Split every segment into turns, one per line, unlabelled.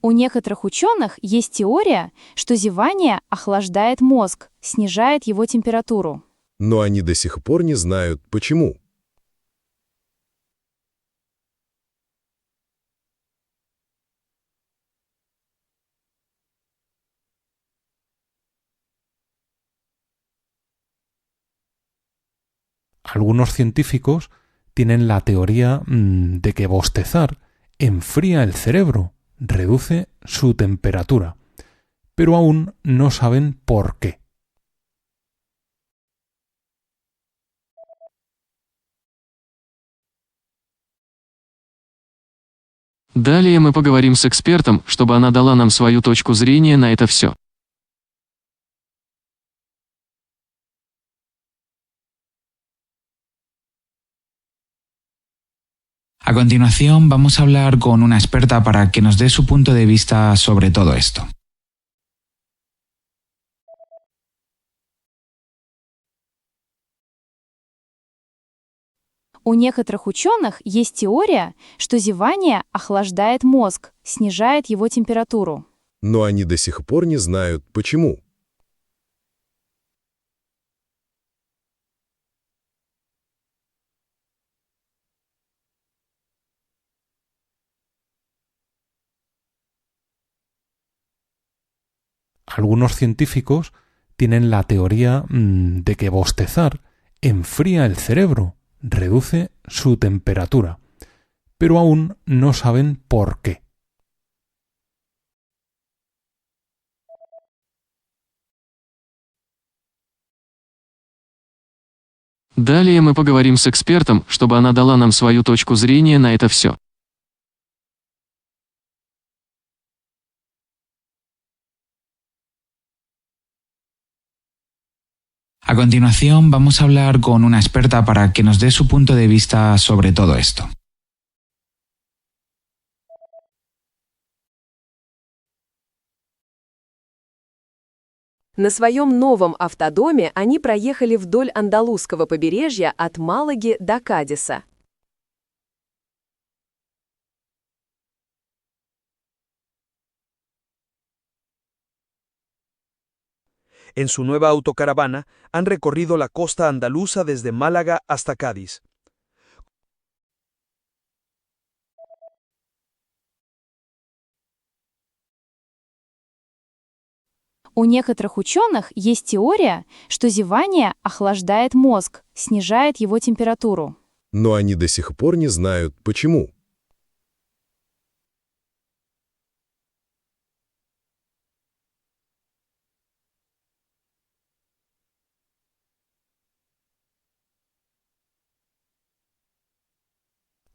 У некоторых ученых есть теория, что зевание охлаждает мозг, снижает его температуру.
Но они до сих пор не знают, почему.
Algunos científicos tienen la teoría de que bostezar enfría el cerebro, reduce su temperatura, pero aún no saben por qué.
Далее мы поговорим с экспертом, чтобы она дала нам свою точку зрения на это все.
A continuación, vamos a hablar con una experta para que nos dé su punto de vista sobre todo esto.
У некоторых ученых есть теория, что зевание охлаждает мозг, снижает его температуру.
Но они до сих пор не знают, почему.
Algunos científicos tienen la teoría de que bostezar enfría el cerebro, reduce su temperatura, pero aún no saben por qué.
Далее мы поговорим с экспертом, чтобы она дала нам свою точку зрения на это все.
A continuación, vamos a hablar con una experta para que nos dé su punto de vista sobre todo esto.
На своем новом автодоме они проехали вдоль андалузского побережья от Малаги до Кадиса.
En su nueva autocaravana han recorrido la costa andaluza desde Málaga hasta Cádiz.
У некоторых ученых есть теория, что зевание охлаждает мозг, снижает его температуру.
Но они до сих пор не знают, почему.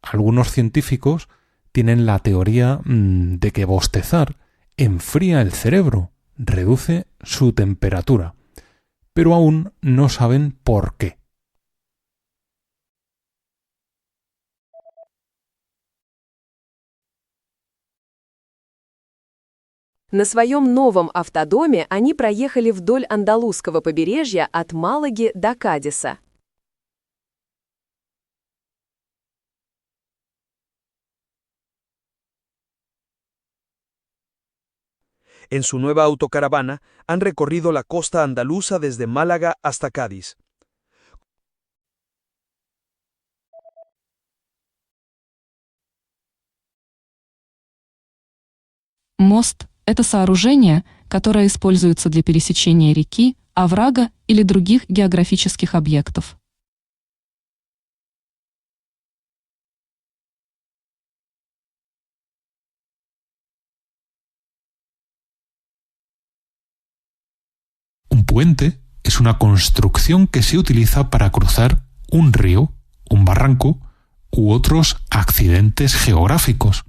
Algunos científicos tienen la teoría de que bostezar enfría el cerebro, reduce su temperatura, pero aún no saben por qué.
На своем новом автодоме они проехали вдоль андалузского побережья от Малаги до Кадиса.
En su nueva autocaravana han recorrido la costa andaluza desde Málaga hasta Cádiz.
Мост – это сооружение, которое используется для пересечения реки, оврага или других географических объектов.
Un puente es una construcción que se utiliza para cruzar un río, un barranco u otros accidentes geográficos.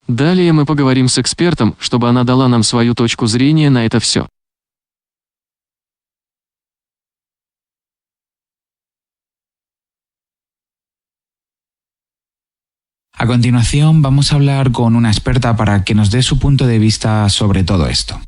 Далее мы поговорим с экспертом, чтобы она дала нам свою точку зрения на это все.
A continuación vamos a hablar con una experta para que nos dé su punto de vista sobre todo esto.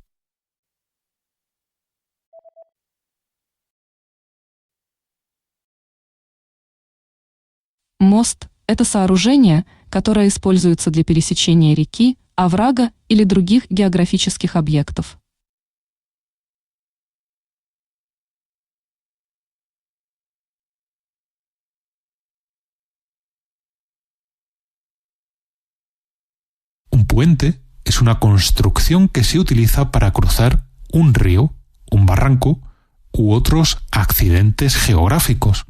Мост – это сооружение, которое используется для пересечения реки, оврага или других географических объектов.
Un puente es una construcción que se utiliza para cruzar un río, un barranco u otros accidentes geográficos.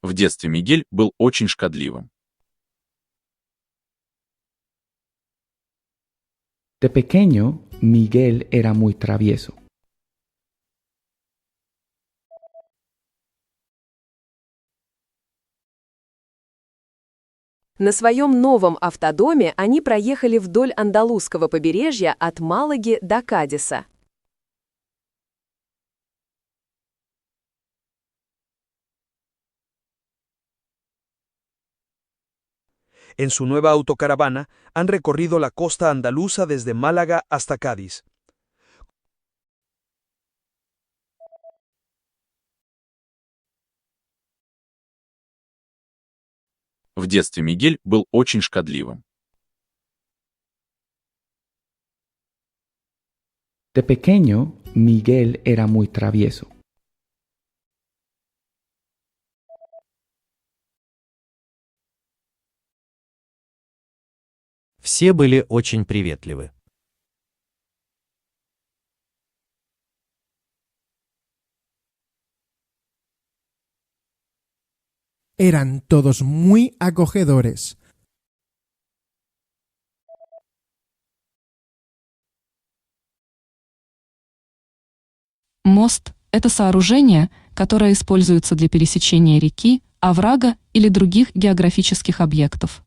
В детстве Мигель был очень шкодливым.
De pequeño, Miguel era muy travieso.
На своем новом автодоме они проехали вдоль андалузского побережья от Малаги до Кадиса.
En su nueva autocaravana han recorrido la costa andaluza desde Málaga hasta Cádiz.
В детстве Мигель был очень шкодливым.
De pequeño, Miguel era muy travieso.
Все были очень приветливы.
Eran todos muy acogedores.
Мост – это сооружение, которое используется для пересечения реки, оврага или других географических объектов.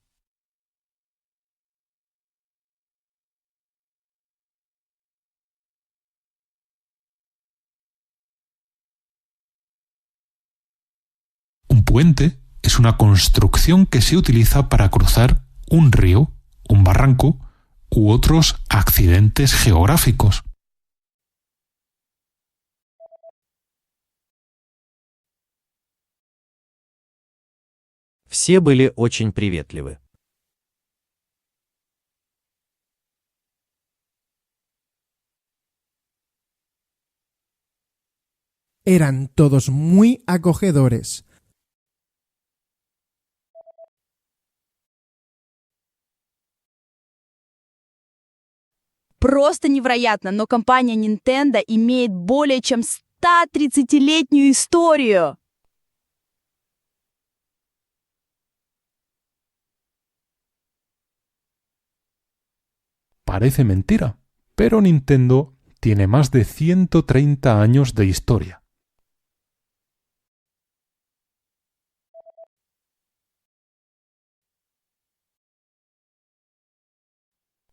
Un puente es una construcción que se utiliza para cruzar un río, un barranco u otros accidentes geográficos.
Все были очень приветливы.
Eran todos muy acogedores.
Просто невероятно, но компания Nintendo имеет более чем 130-летнюю историю.
Parece mentira, pero Nintendo tiene más de 130 años de historia.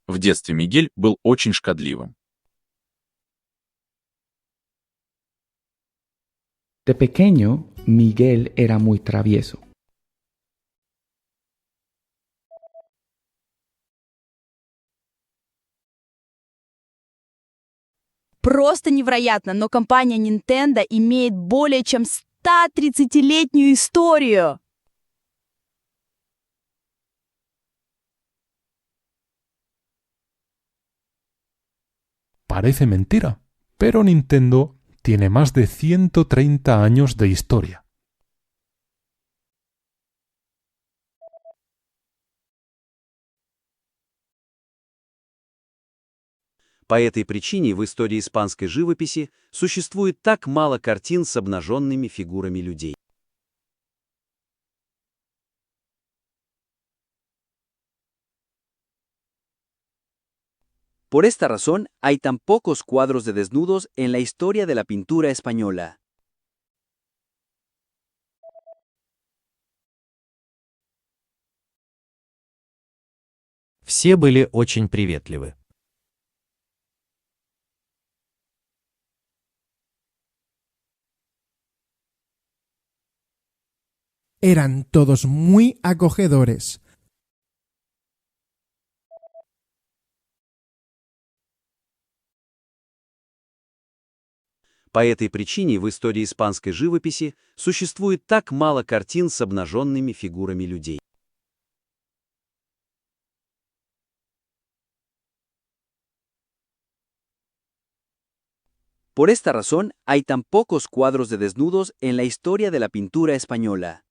В детстве Мигель был очень шкодливым.
De pequeño, Miguel era muy travieso.
Просто невероятно, но компания Nintendo имеет более чем 130-летнюю историю.
Parece mentira, pero Nintendo tiene más de 130 años de historia.
По этой причине в истории испанской живописи существует так мало картин с обнаженными фигурами людей. Por esta razón, hay tan pocos cuadros de desnudos en la historia de la pintura española.
Все были очень приветливы.
Eran todos muy acogedores.
По этой причине в истории испанской живописи существует так мало картин с обнаженными фигурами людей. Por esta razón, hay tan pocos cuadros de desnudos en la historia de la pintura española.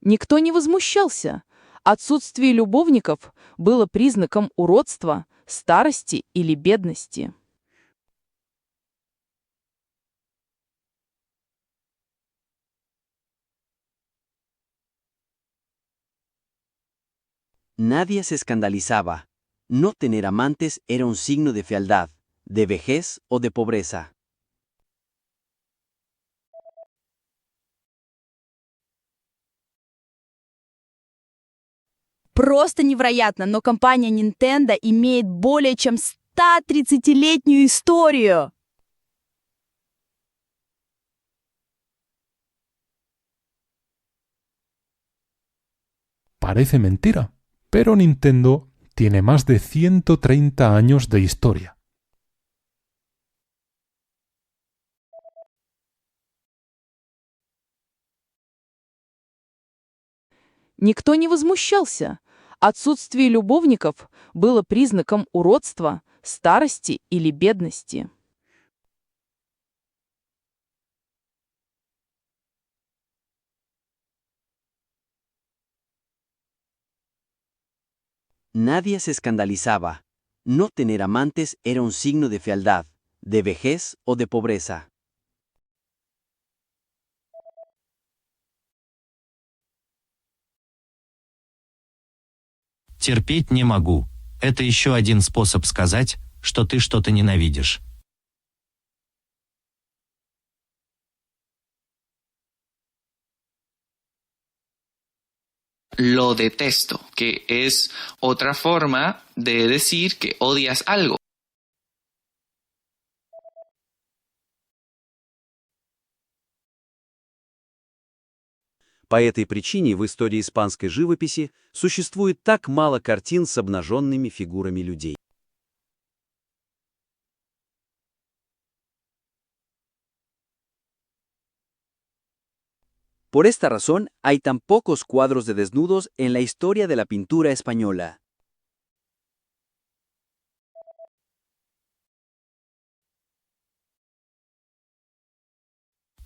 Никто не возмущался. Отсутствие любовников было признаком уродства, старости или бедности.
Nadie se escandalizaba. No tener amantes era un signo de fealdad, de vejez o de pobreza.
Просто невероятно, но компания Nintendo имеет более чем 130-летнюю историю.
Parece mentira, pero Nintendo tiene más de 130 años de historia.
Никто не возмущался. Отсутствие любовников было признаком уродства, старости или бедности.
Nadie se escandalizaba. No tener amantes era un signo de fealdad, de vejez o de pobreza.
Терпеть не могу. Это еще один способ сказать, что ты что-то ненавидишь.
Lo detesto, que es otra forma de decir que odias algo.
По этой причине в истории испанской живописи существует так мало картин с обнаженными фигурами людей. Por esta razón, hay tan pocos cuadros de desnudos en la historia de la pintura española.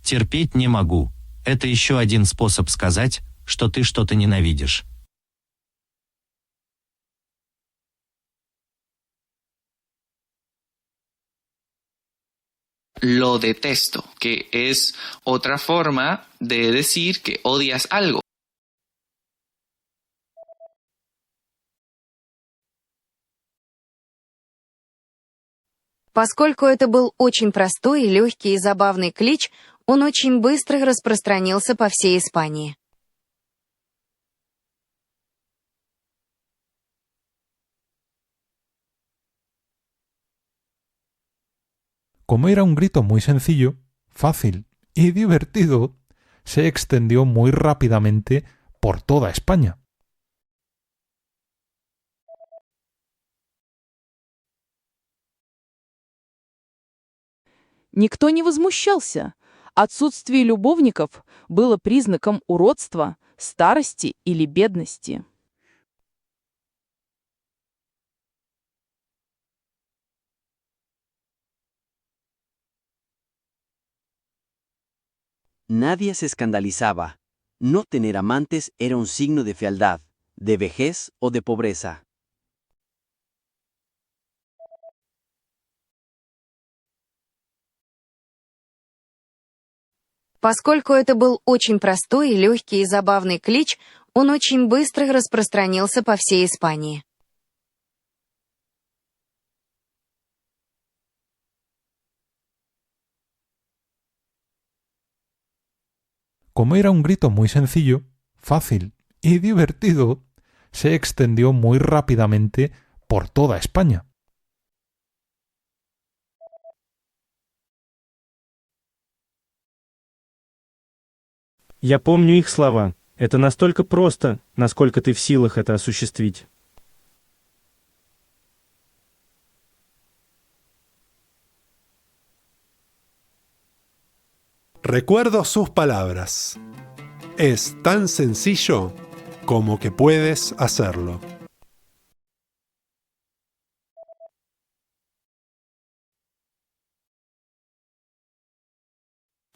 Терпеть не могу. Это еще один способ сказать, что ты что-то ненавидишь.
Lo detesto, que es otra forma de decir que odias algo.
Поскольку это был очень простой, легкий и забавный клич, он очень быстро распространился по всей Испании.
Como era un grito muy sencillo, fácil y divertido, se extendió muy rápidamente por toda España.
Никто не возмущался. Отсутствие любовников было признаком уродства, старости или бедности.
Nadie se escandalizaba. No tener amantes era un signo de fealdad, de vejez o de pobreza.
Поскольку это был очень простой, легкий и забавный клич, он очень быстро распространился по всей Испании.
Como era un grito muy sencillo, fácil y divertido, se extendió muy rápidamente por toda España.
Я помню их слова. Это настолько просто, насколько ты в силах это осуществить.
Recuerdo sus palabras. Es tan sencillo como que puedes hacerlo.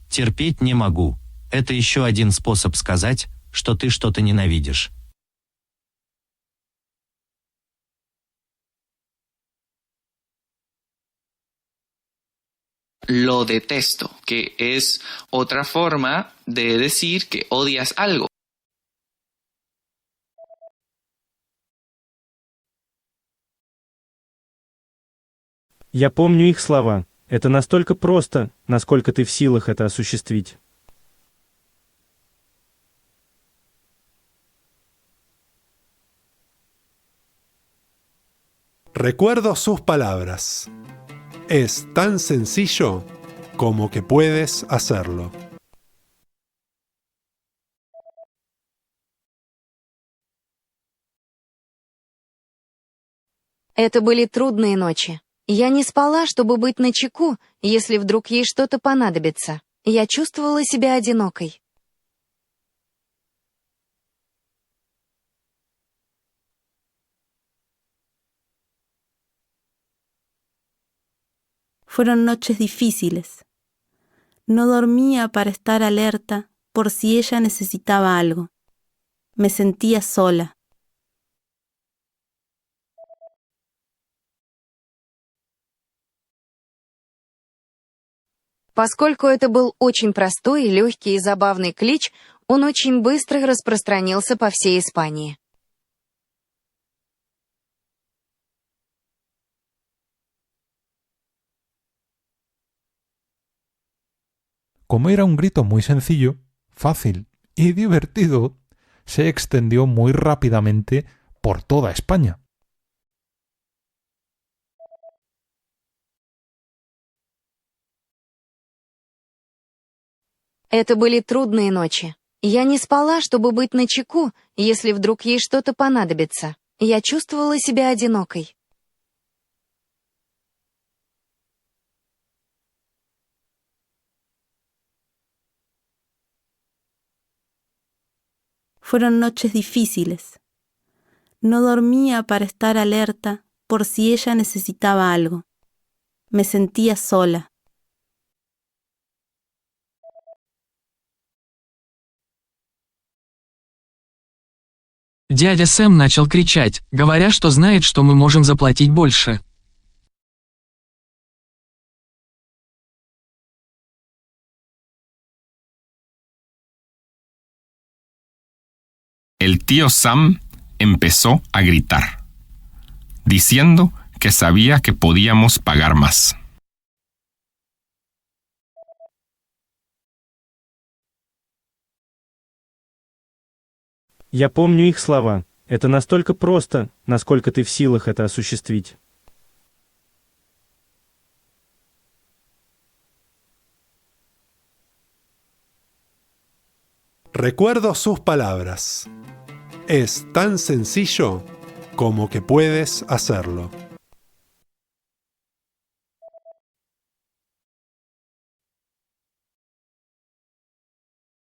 Терпеть не могу. Это еще один способ сказать, что ты что-то ненавидишь.
Lo detesto, que es otra forma de decir que odias algo.
Я помню их слова. Это настолько просто, насколько ты в силах это осуществить.
Recuerdo sus palabras. Es tan sencillo como que puedes hacerlo.
Это были трудные ночи. Я не спала, чтобы быть начеку, если вдруг ей что-то понадобится. Я чувствовала себя одинокой.
Fueron noches difíciles. No dormía para estar alerta por si ella necesitaba algo. Me sentía sola.
Поскольку это был очень простой, легкий и забавный клич, он очень быстро распространился по всей Испании.
Como era un grito muy sencillo, fácil y divertido, se extendió muy rápidamente por toda España.
Это были трудные ночи. Я не спала, чтобы быть начеку, если вдруг ей что-то понадобится. Я чувствовала себя одинокой.
Fueron noches difíciles. No dormía para estar alerta por si ella necesitaba algo. Me sentía sola.
Дядя Сэм начал кричать, говоря, что знает, что мы можем заплатить больше.
El tío Sam empezó a gritar, diciendo que sabía que podíamos pagar más.
Я помню их слова. Это настолько просто, насколько ты в силах это осуществить.
Recuerdo sus palabras. Es tan sencillo como que puedes hacerlo.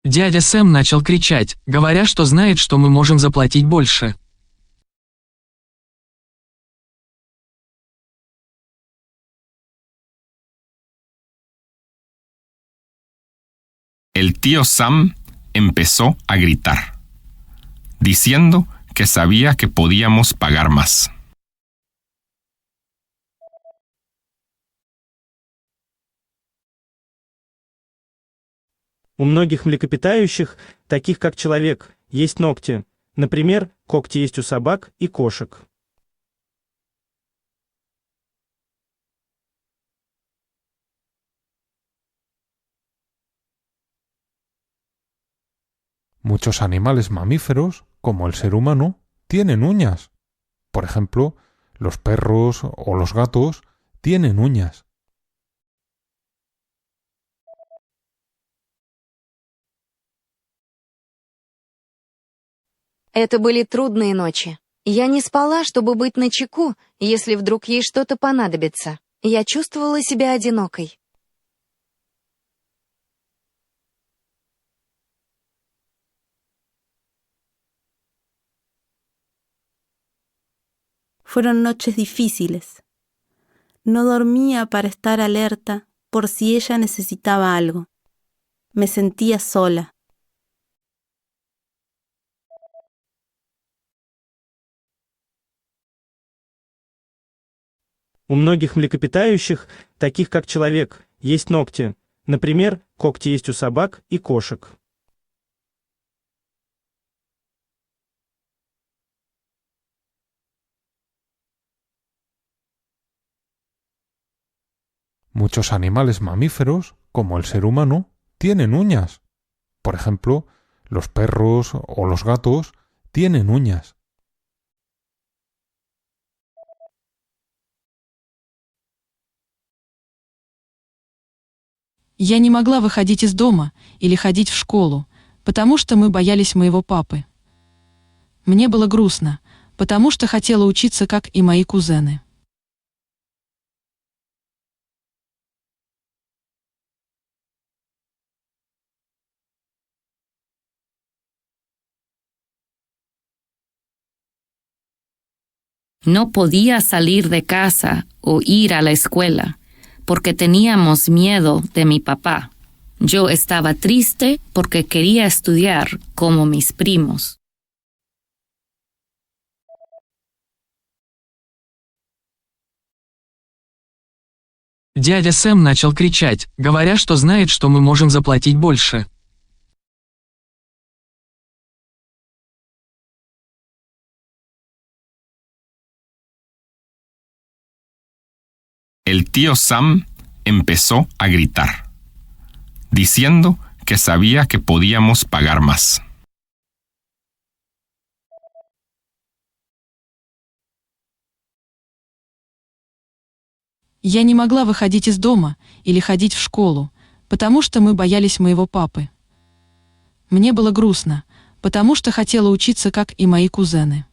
Дядя Сэм начал кричать, говоря, что знает, что мы можем заплатить больше.
El tío Sam empezó a gritar, diciendo que sabía que podíamos pagar más.
У многих млекопитающих, таких как человек, есть ногти. Например, когти есть у собак и кошек.
Muchos animales mamíferos, como el ser humano, tienen uñas. Por ejemplo, los perros o los gatos tienen uñas.
Это были трудные ночи. Я не спала, чтобы быть начеку, если вдруг ей что-то понадобится. Я чувствовала себя одинокой.
Fueron noches difíciles. No dormía para estar alerta por si ella necesitaba algo. Me sentía sola.
У многих млекопитающих, таких как человек, есть ногти. Например, когти есть у собак и кошек.
Muchos animales mamíferos, como el ser humano, tienen uñas. Por ejemplo, los perros o los gatos tienen uñas.
Я не могла выходить из дома или ходить в школу, потому что мы боялись моего папы. Мне было грустно, потому что хотела учиться, как и мои кузены.
No podía salir de casa o ir a la escuela, porque teníamos miedo de mi papá. Yo estaba triste porque quería estudiar como mis primos.
Дядя Сэм начал кричать, говоря, что знает, что мы можем заплатить больше.
El tío Sam empezó a gritar, diciendo que sabía que podíamos pagar más.
Я не могла выходить из дома или ходить в школу, потому что мы боялись моего папы. Мне было грустно, потому что хотела учиться, как и мои кузены.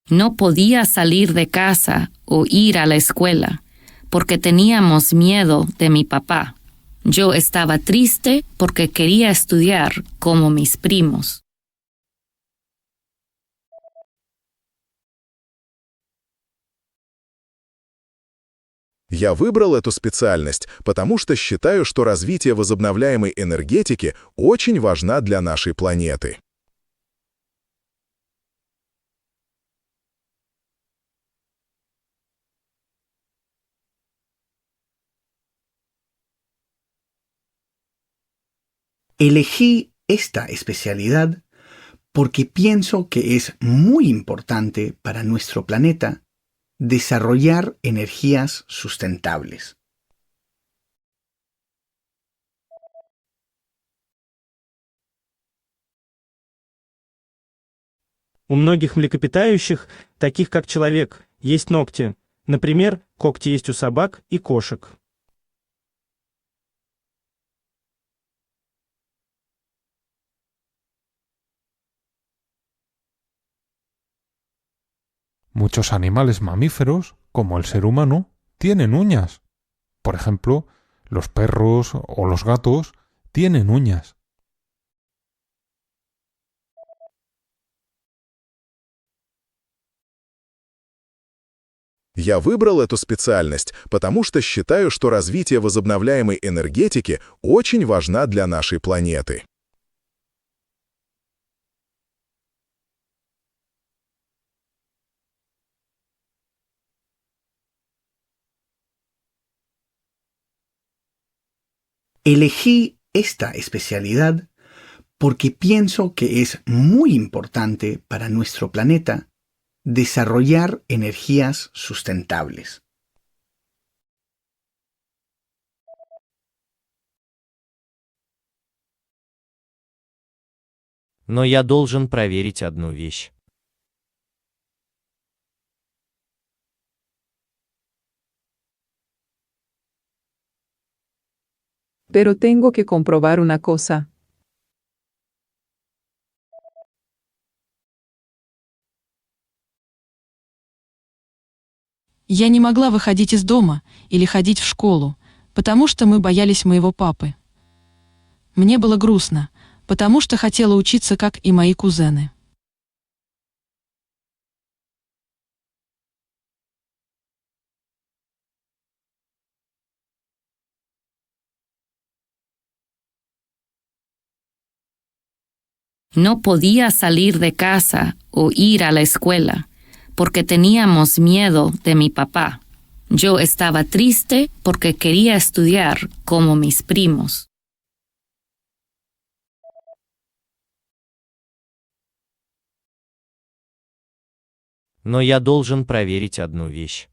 No podía salir de casa o ir a la escuela, porque teníamos miedo de mi papá. Yo estaba triste porque quería estudiar como mis primos.
Я выбрал эту специальность, потому что считаю, что развитие возобновляемой энергетики очень важна для нашей планеты.
Elegí esta especialidad porque pienso que es muy importante para nuestro planeta desarrollar energías sustentables.
У многих млекопитающих, таких как человек, есть ногти. Например, когти есть у собак и кошек.
Muchos animales mamíferos, como el ser humano, tienen uñas. Por ejemplo, los perros o los gatos tienen uñas.
Я выбрал эту специальность, потому что считаю, что развитие возобновляемой энергетики очень важна для нашей планеты.
Elegí esta especialidad porque pienso que es muy importante para nuestro planeta desarrollar energías sustentables.
Но я должен проверить одну вещь.
Pero tengo que comprobar una cosa.
Я не могла выходить из дома или ходить в школу, потому что мы боялись моего папы. Мне было грустно, потому что хотела учиться, как и мои кузены.
No podía salir de casa o ir a la escuela porque teníamos miedo de mi papá. Yo estaba triste porque quería estudiar como mis primos.
Но я должен проверить одну вещь.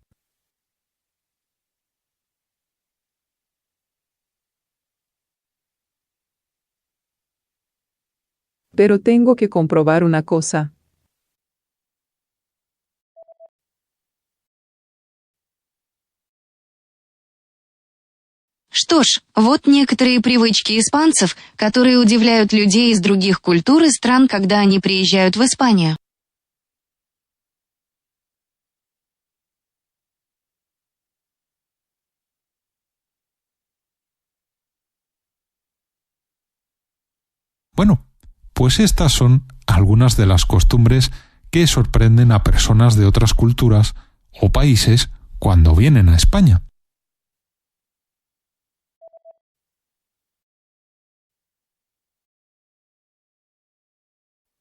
Pero tengo que comprobar una cosa.
Что ж, вот некоторые привычки испанцев, которые удивляют людей из других культур и стран, когда они приезжают в Испанию.
Bueno, pues estas son algunas de las costumbres que sorprenden a personas de otras culturas o países cuando vienen a España.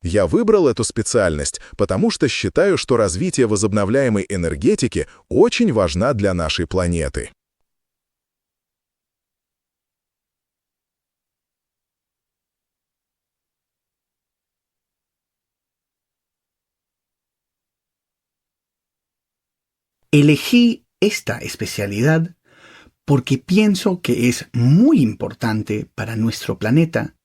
Я выбрал эту специальность, потому что считаю, что развитие возобновляемой энергетики очень важна для нашей планеты.
Elegí esta especialidad porque pienso que es muy importante para nuestro planeta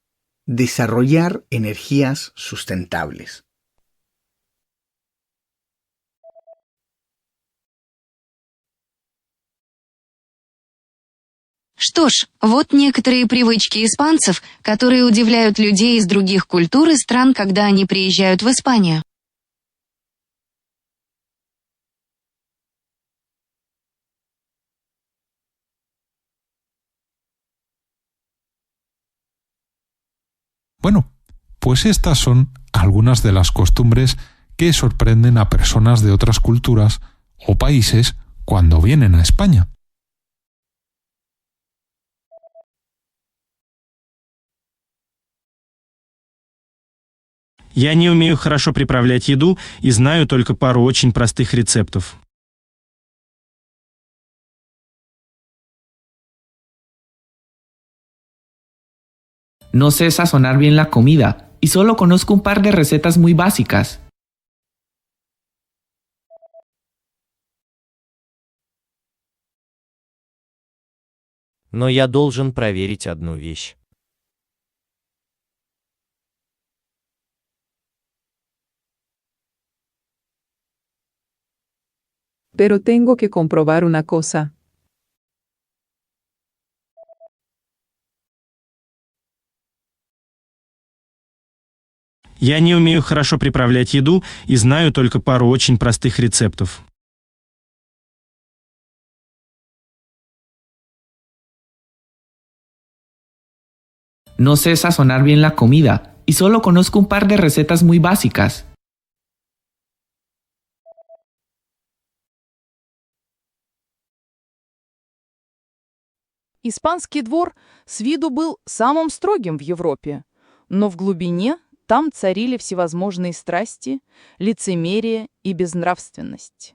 desarrollar energías sustentables.
Что ж, вот некоторые привычки испанцев, которые удивляют людей из других культур и стран, когда они приезжают в Испанию.
Bueno, pues estas son algunas de las costumbres que sorprenden a personas de otras culturas o países cuando vienen a España.
Я не умею хорошо приправлять еду и знаю только пару очень простых рецептов.
No sé sazonar bien la comida y solo conozco un par de recetas muy básicas.
Но я должен проверить одну вещь.
Pero tengo que comprobar una cosa.
Я не умею хорошо приправлять еду и знаю только пару очень простых рецептов.
No sé sazonar bien la comida y solo conozco un par de recetas muy básicas.
Испанский двор с виду был самым строгим в Европе, но в глубине там царили всевозможные страсти, лицемерие и безнравственность.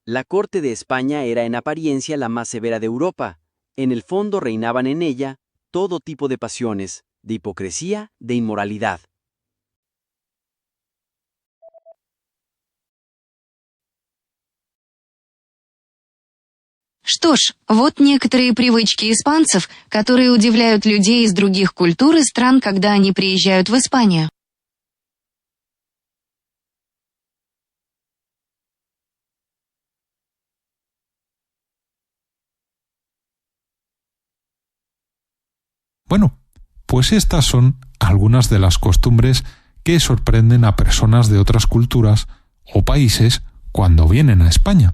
La corte de España era en apariencia la más severa de Europa. En el fondo reinaban en ella todo tipo de pasiones, de hipocresía, de inmoralidad.
Что ж, вот некоторые привычки испанцев, которые удивляют людей из других культур и стран, когда они приезжают в Испанию.
Bueno, pues estas son algunas de las costumbres que sorprenden a personas de otras culturas o países cuando vienen a España.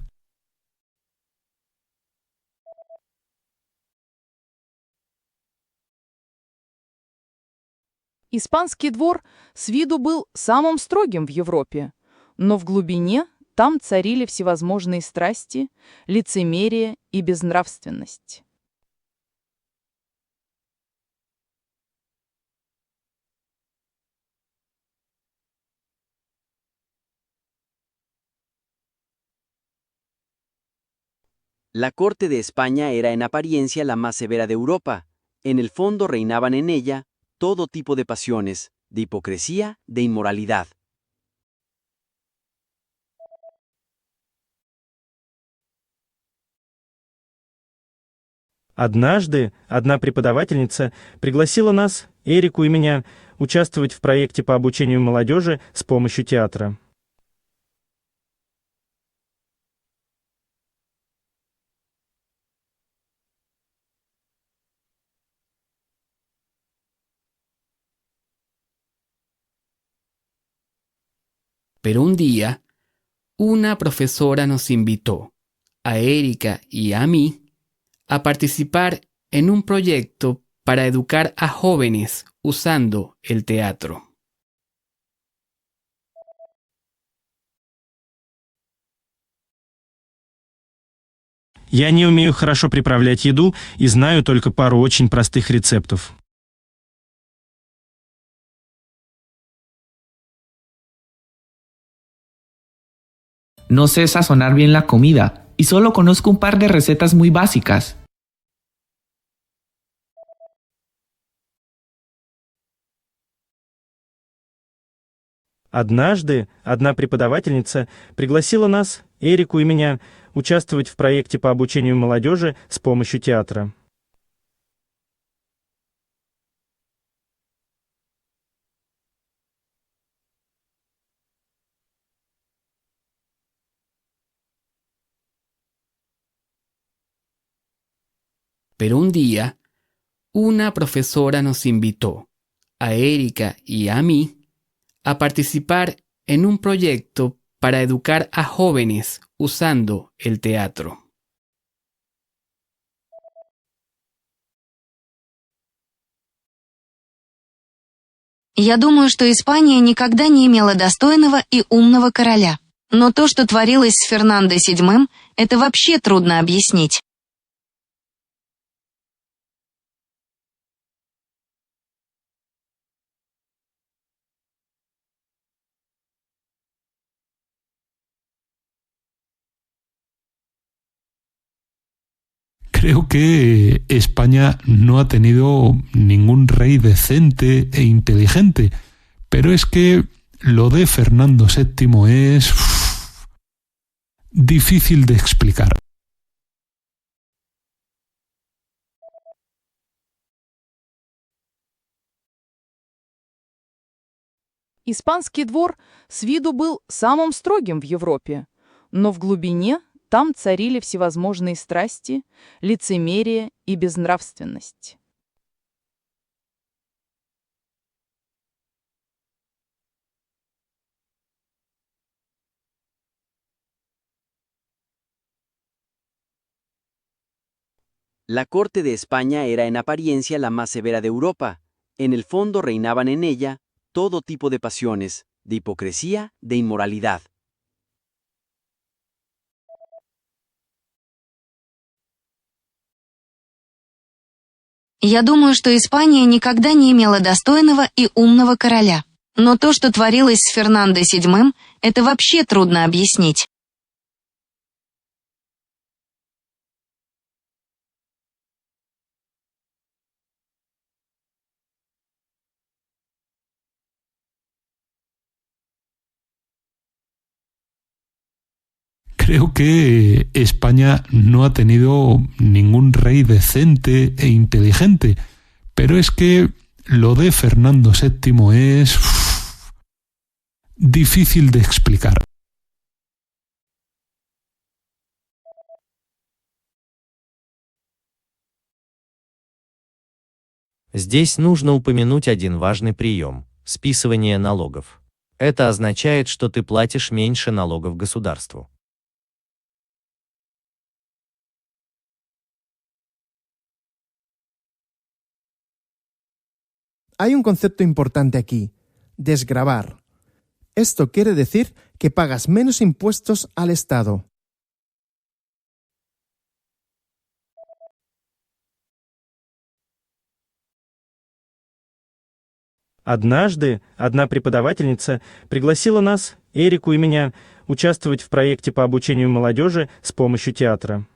Испанский двор с виду был самым строгим в Европе, но в глубине там царили всевозможные страсти, лицемерие и безнравственность.
La corte de España era en apariencia la más severa de Europa. En el fondo reinaban en ella todo tipo de pasiones, de hipocresía, de inmoralidad.
Однажды одна преподавательница пригласила нас, Эрику и меня, участвовать в проекте по обучению молодежи с помощью театра.
Pero un día, una profesora nos invitó, a Erika y a mí, a participar en un proyecto para educar a jóvenes usando el teatro.
Я не умею хорошо приправлять еду и знаю только пару очень простых рецептов.
No sé sazonar bien la comida y solo conozco un par de recetas muy básicas.
Однажды одна преподавательница пригласила нас, Эрику и меня, участвовать в проекте по обучению молодежи с помощью театра.
Pero un día, una profesora nos invitó, a Erika y a mí, a participar en un proyecto para educar a jóvenes usando el teatro.
Я думаю, что Испания никогда не имела достойного и умного короля. Но то, что творилось с Фернандо VII, это вообще трудно объяснить.
Creo que España no ha tenido ningún rey decente e inteligente, pero es que lo de Fernando VII es difícil de explicar.
Испанский двор с виду был самым строгим в Европе, но в глубине там царили всевозможные страсти, лицемерие и безнравственность.
La corte de España era en apariencia la más severa de Europa. En el fondo reinaban en ella todo tipo de pasiones, de hipocresía, de inmoralidad.
Я думаю, что Испания никогда не имела достойного и умного короля. Но то, что творилось с Фернандо VII, это вообще трудно объяснить.
Creo que España no ha tenido ningún rey decente e inteligente, pero es que lo de Fernando VII es difícil de explicar.
Здесь нужно упомянуть один важный прием – списывание налогов. Это означает, что ты платишь меньше налогов государству.
Hay un concepto importante aquí, desgravar. Esto quiere decir que pagas menos impuestos al Estado.
Однажды одна преподавательница пригласила нас, Эрику и меня, участвовать в проекте по обучению молодежи с помощью театра.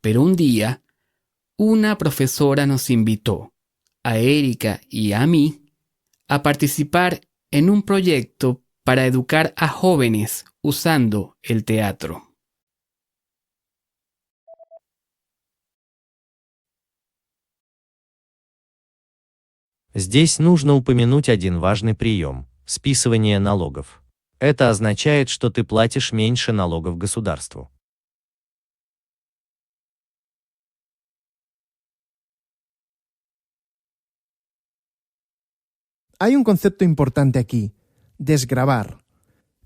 Pero un día, una profesora nos invitó, a Erika y a mí, a participar en un proyecto para educar a jóvenes usando el teatro.
Здесь нужно упомянуть один важный прием – списывание налогов. Это означает, что ты платишь меньше налогов государству.
Hay un concepto importante aquí, desgravar.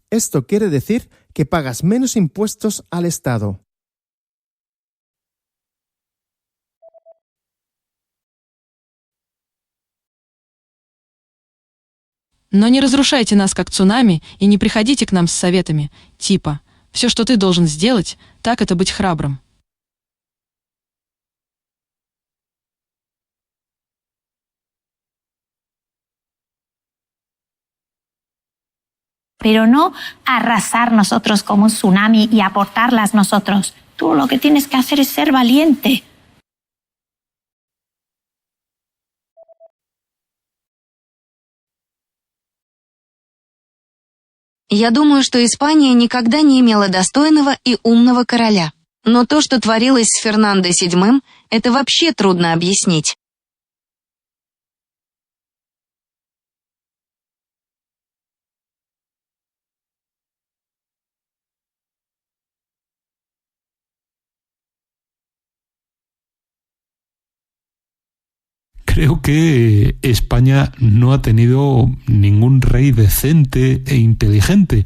Esto quiere decir que pagas menos impuestos al Estado.
Но не разрушайте нас, как цунами, и не приходите к нам с советами, типа «все, что ты должен сделать, так это быть храбрым».
Pero no arrasar nosotros como un tsunami y aportarlas nosotros. Tú lo que tienes que hacer es ser valiente.
Я думаю, что Испания никогда не имела достойного и умного короля. Но то, что творилось с Фернандо VII, это вообще трудно объяснить.
Creo que España no ha tenido ningún rey decente e inteligente,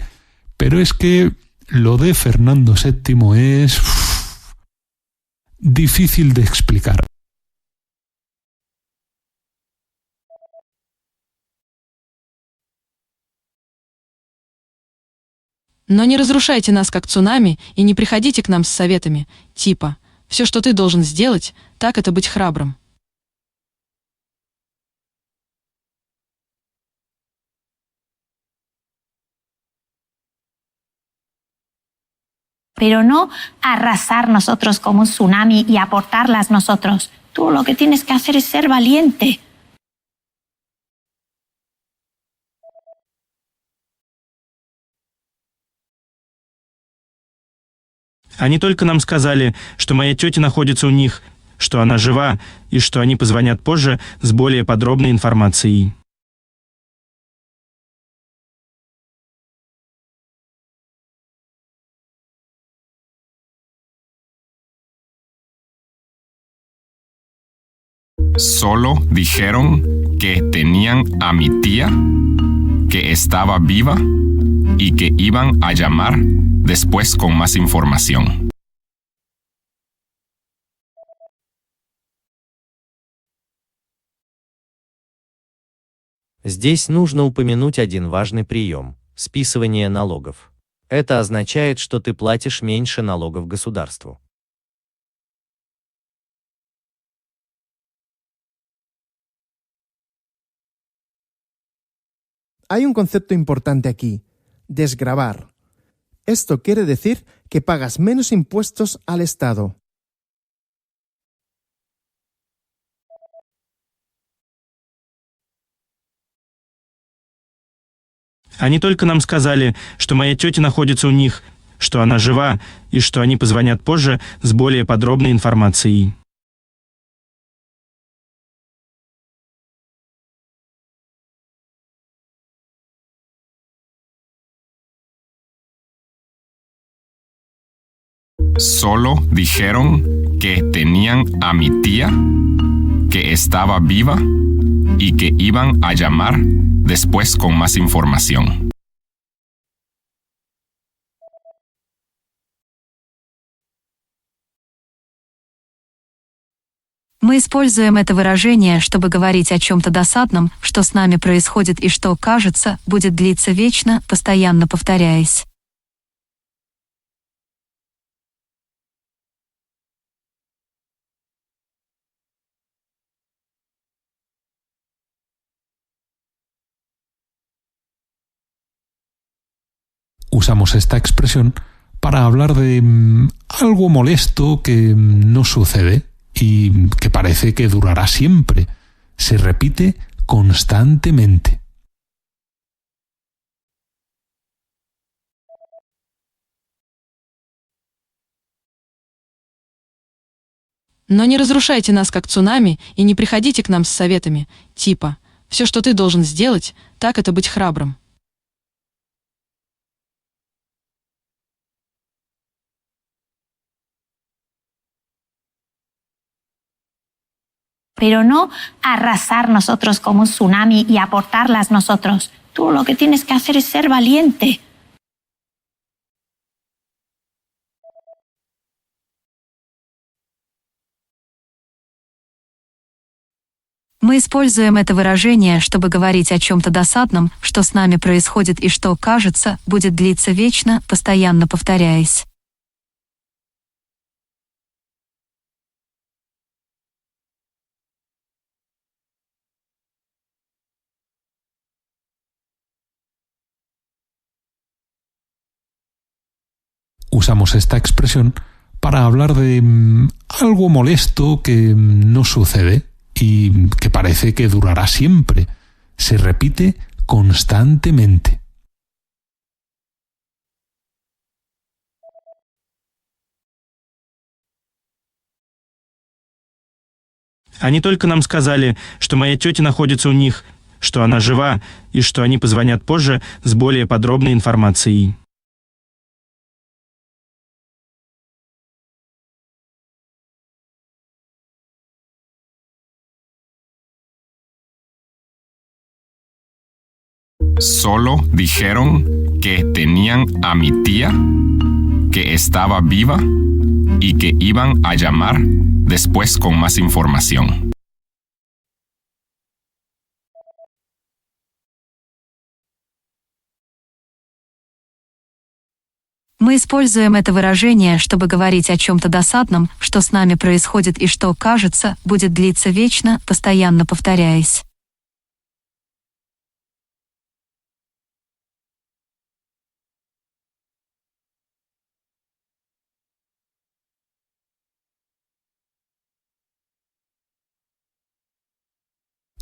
pero es que lo de Fernando VII es difícil de explicar.
Но не разрушайте нас, как цунами, и не приходите к нам с советами, типа «все, что ты должен сделать, так это быть храбрым».
Pero no arrasar nosotros como un tsunami y aportarlas nosotros. Tú lo que tienes que hacer es ser valiente.
Они только нам сказали, что моя тетя находится у них, что она жива и что они позвонят позже с более подробной информацией.
Solo dijeron que tenían a mi tía, que estaba viva y que iban a llamar después con más información.
Здесь нужно упомянуть один важный прием – списывание налогов. Это означает, что ты платишь меньше налогов государству.
Hay un concepto importante aquí, desgravar. Esto quiere decir que pagas menos impuestos al Estado.
Они только нам сказали, что моя тетя находится у них, что она жива и что они позвонят позже с более подробной информацией.
Solo dijeron que tenían a mi tía, que estaba viva y que iban a llamar después con más información.
Мы используем это выражение, чтобы говорить о чем-то досадном, что с нами происходит и что, кажется, будет длиться вечно, постоянно повторяясь.
Usamos esta expresión para hablar de algo molesto que no sucede y que parece que durará siempre. Se repite constantemente.
Но не разрушайте нас как цунами и не приходите к нам с советами, типа «все, что ты должен сделать, так это быть храбрым».
Pero no arrasar nosotros como un tsunami y aportarlas nosotros. Tú lo que tienes que hacer es ser valiente.
Мы используем это выражение, чтобы говорить о чем-то досадном, что с нами происходит и что, кажется, будет длиться вечно, постоянно повторяясь.
Usamos esta expresión para hablar de algo molesto que no sucede y que parece que durará siempre. Se repite constantemente.
Они только нам сказали, что моя тетя находится у них, что она жива и что они позвонят позже с более подробной информацией.
Solo dijeron que tenían a mi tía, que estaba viva y que iban a llamar después con más información.
Мы используем это выражение, чтобы говорить о чем-то досадном, что с нами происходит и что, кажется, будет длиться вечно, постоянно повторяясь.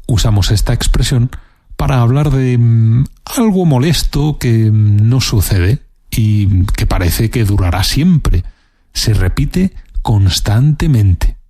Usamos esta expresión para hablar de algo molesto que no sucede y que parece que durará siempre. Se repite constantemente.